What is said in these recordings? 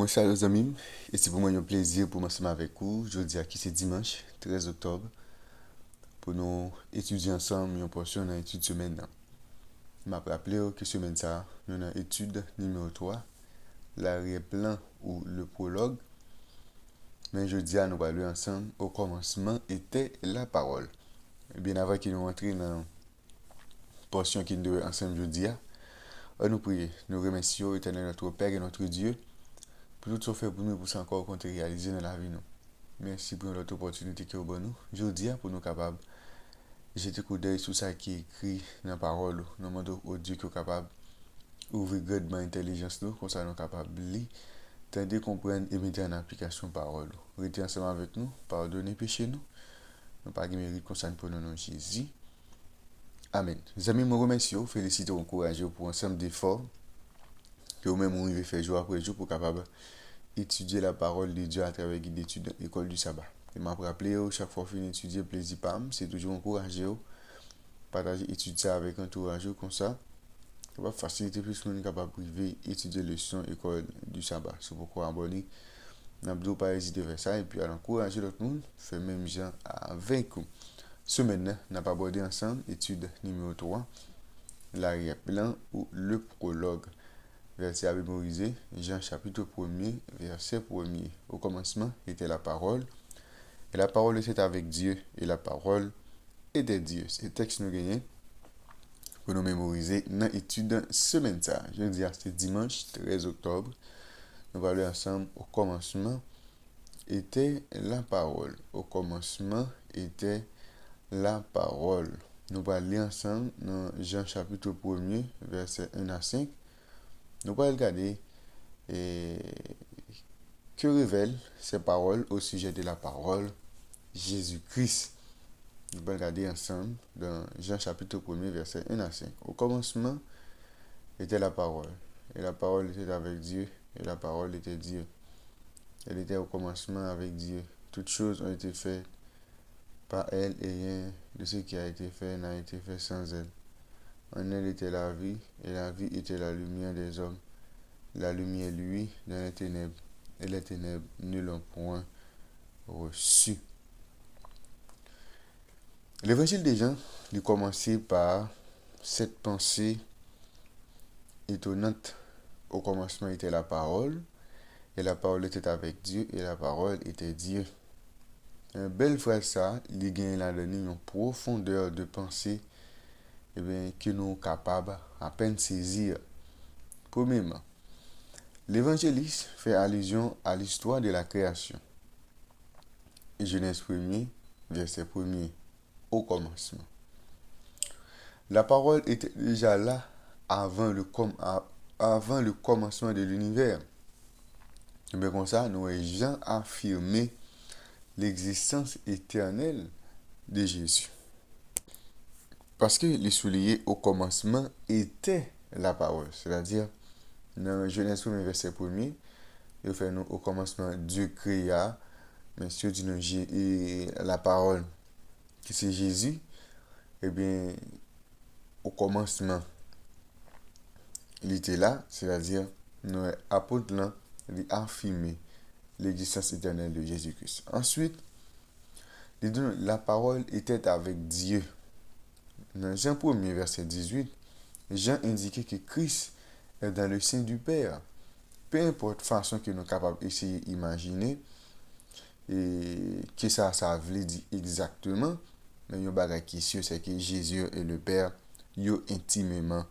Moi, chers amis, et c'est pour moi un plaisir pour m'ensemble avec vous. Je dis à qui c'est dimanche 13 octobre pour nous étudier ensemble une portion dans l'étude semaine. Je m'a rappelé que semaine ça, nous avons étude numéro 3, l'arrière-plan ou le prologue. Mais je dis à nous parler ensemble, au commencement était la parole. Et bien avant qu'il nous entre dans la portion qui nous devait ensemble jeudi, on nous prie, nous remercions éternel notre Père et notre Dieu pour tout ce fait pour nous pour ça encore qu'on réaliser dans la vie nous. Merci pour l'autre opportunité que vous avez nous. Je dis pour nous capables jeter coup d'œil sur ça qui est écrit dans la parole, nous demandons au Dieu qui est capable d'ouvrir grandement l'intelligence nous, comme ça nous capables de lire, tenter comprendre et mettre en application la parole. Restez ensemble avec nous, pardonnez péché nous. Nous pas de mérite concerne pour nous nom Jésus. Amen. Les amis, je vous remercie, félicite, encourage pour ensemble d'efforts que vous-même vous devez faire jour après jour pour capable étudier la parole de Dieu à travers guide d'études de l'école du sabbat. Et m'a rappelé chaque fois fin étudier plaisir pam, c'est toujours encourager partager étudier ça avec un entourage comme ça. Ça va faciliter plus monde capable privé étudier leçon école du sabbat. C'est pourquoi abonner n'a pas hésiter vers ça et puis à encourager l'autre monde faire même gens avec vous. Semaine n'a pas abordé ensemble étude numéro 3, l'arrière-plan ou le prologue. Verset à mémoriser, Jean chapitre 1er, verset 1er. Au commencement était la parole, et la parole était avec Dieu, et la parole était Dieu. C'est le texte nous gagnons pour nous mémoriser dans l'étude semaine. Je veux dire, c'est dimanche 13 octobre. Nous allons aller ensemble. Au commencement était la parole. Au commencement était la parole. Nous allons aller ensemble dans Jean chapitre 1er, verset 1 à 5. Nous allons regarder que révèlent ces paroles au sujet de la parole Jésus-Christ. Nous allons regarder ensemble dans Jean chapitre 1er, verset 1 à 5. Au commencement était la parole, et la parole était avec Dieu, et la parole était Dieu. Elle était au commencement avec Dieu. Toutes choses ont été faites par elle, et rien de ce qui a été fait n'a été fait sans elle. En elle était la vie, et la vie était la lumière des hommes. La lumière, lui, dans les ténèbres, et les ténèbres ne l'ont point reçu. L'évangile des Jean, il commençait par cette pensée étonnante. Au commencement était la parole, et la parole était avec Dieu, et la parole était Dieu. Un bel frère ça, il gagne là une profondeur de pensée que nous sommes capables à peine saisir. Premièrement, l'évangéliste fait allusion à l'histoire de la création. Genèse 1er, verset 1er, au commencement. La parole était déjà là avant le commencement de l'univers. Et bien comme ça, nous avons affirmé l'existence éternelle de Jésus. Parce que les souliers au commencement était la parole. C'est-à-dire, dans Genèse 1, verset 1er, il fait nous au commencement Dieu créa, mais Dieu dit nous et la parole qui c'est Jésus, et bien au commencement il était là, c'est-à-dire nous apôtres là, il affirmé l'existence éternelle de Jésus-Christ. Ensuite, la parole était avec Dieu. Dans Jean 1er, verset 18, Jean indiquait que Christ est dans le sein du Père. Peu importe la façon que nous sommes capables d'essayer d'imaginer, et que ça veut dire exactement, mais il y a une chose qui est sûre, c'est que Jésus et le Père sont intimement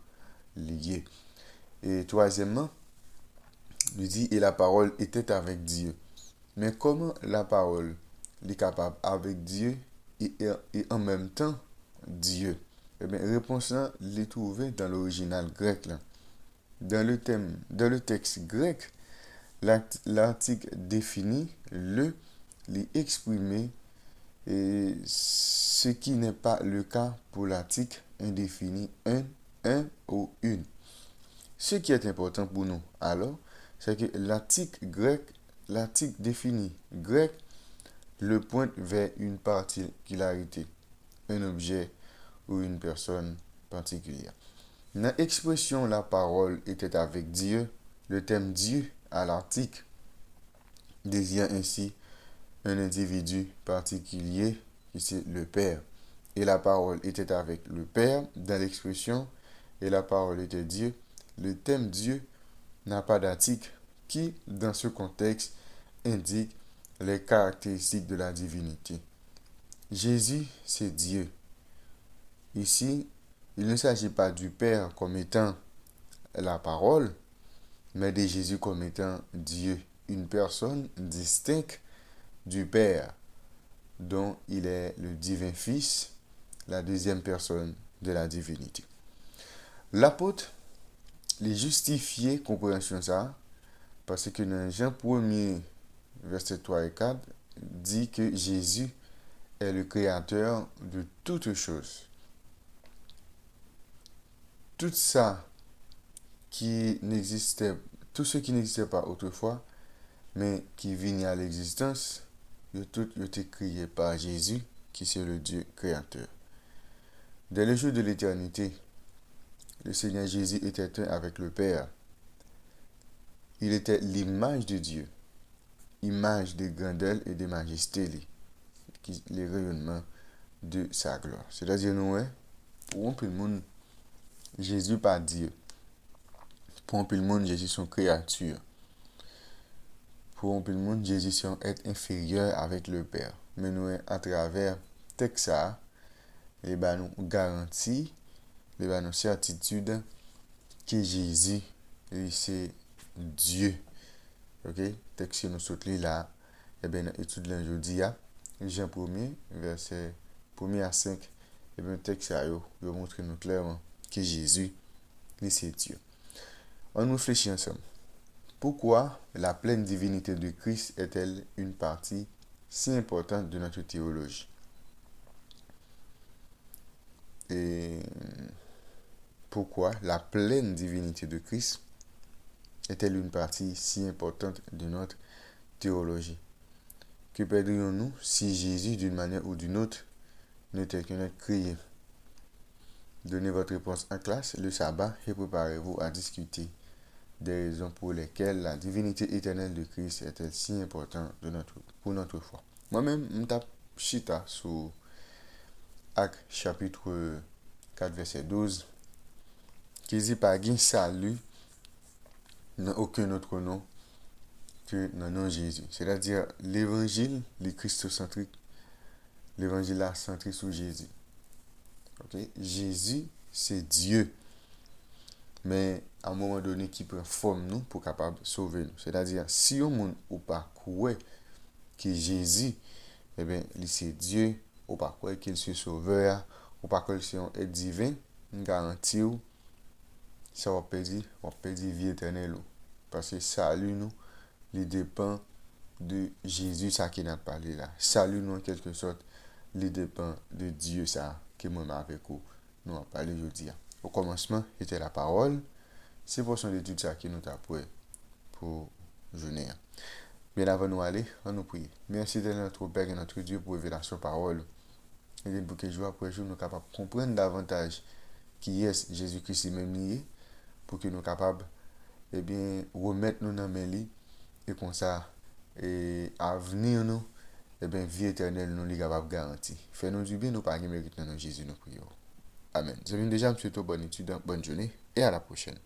liés. Et troisièmement, il dit, et la parole était avec Dieu. Mais comment la parole est capable avec Dieu et en même temps Dieu? Eh bien, réponse là, l'est trouvée dans l'original grec là. Dans le texte grec, l'article défini le exprimé, et ce qui n'est pas le cas pour l'article indéfini un ou une. Ce qui est important pour nous, alors, c'est que l'article défini grec le pointe vers une particularité, un objet ou une personne particulière. Dans l'expression la parole était avec Dieu, le thème Dieu à l'article désignant ainsi un individu particulier qui c'est le Père. Et la parole était avec le Père dans l'expression et la parole était Dieu. Le thème Dieu n'a pas d'article qui, dans ce contexte, indique les caractéristiques de la divinité. Jésus, c'est Dieu. Ici, il ne s'agit pas du Père comme étant la parole, mais de Jésus comme étant Dieu, une personne distincte du Père, dont il est le divin Fils, la deuxième personne de la divinité. L'apôtre les justifier compréhension ça, parce que dans Jean 1er, verset 3 et 4, dit que Jésus est le créateur de toutes choses. Tout ça qui n'existait, tout ce qui n'existait pas autrefois, mais qui vient à l'existence, tout été créé par Jésus, qui c'est le Dieu créateur. Dès le jour de l'éternité, le Seigneur Jésus était un avec le Père. Il était l'image de Dieu, image de grandeur et de majesté, les rayonnements de sa gloire. C'est-à-dire, nous, pour un peu le monde, Jésus pas Dieu. Pour un peu le monde, Jésus son créature. Pour un peu le monde, Jésus son être inférieur avec le Père. Mais nous, à travers texte ça, les nous garantit, les nous certitude que Jésus, c'est Dieu. Ok? Texte nous saute là, et bien, étude l'aujourd'hui, Jean 1er, verset 1er à 5, et bien, texte ça, il montre nous clairement que Jésus, c'est Dieu. On réfléchit ensemble. Pourquoi la pleine divinité de Christ est-elle une partie si importante de notre théologie? Et pourquoi la pleine divinité de Christ est-elle une partie si importante de notre théologie? Que perdrions-nous si Jésus, d'une manière ou d'une autre, n'était qu'un être créé? Donnez votre réponse en classe le sabbat et préparez-vous à discuter des raisons pour lesquelles la divinité éternelle de Christ est-elle si importante pour notre foi. Moi-même, je tape chita sur Actes chapitre 4, verset 12, qui dit pas qu'il salut dans aucun autre nom que dans le nom de Jésus. C'est-à-dire l'évangile, les christocentrique, l'évangile là centré sur Jésus. Okay? Jésus, c'est Dieu. Mais à un moment donné, qui prend forme nous pour capable sauver nous. C'est-à-dire, si on monde ou pas croire que Jésus, eh bien, c'est Dieu, ou pas croire qu'il est sauveur, ou pas croire qu'il est divin, une garantie, ça va perdre vie éternelle. Parce que salut nous, il dépend de Jésus, ça qui n'a parlé là. Salut nous, en quelque sorte, il dépend de Dieu, ça, qui m'a avec vous. Nous avons parlé aujourd'hui. Au commencement, était la parole. C'est pour son étude ça qui nous t'a pour journée. Bien avant nous aller, on nous prie. Merci de notre Père et notre Dieu pour révéler parole. Et pour que jour après jour, nous capables de comprendre davantage qui est Jésus-Christ même lié, pour que nous capables eh bien, remettre nous dans mes lits et comme ça, et à venir nous, eh bien, vie éternelle nous les capables garantir. Fais-nous du bien, nous pas mérite dans Jésus nous prions. Amen. Je viens déjà, M. Bonne étude, bonne journée et à la prochaine.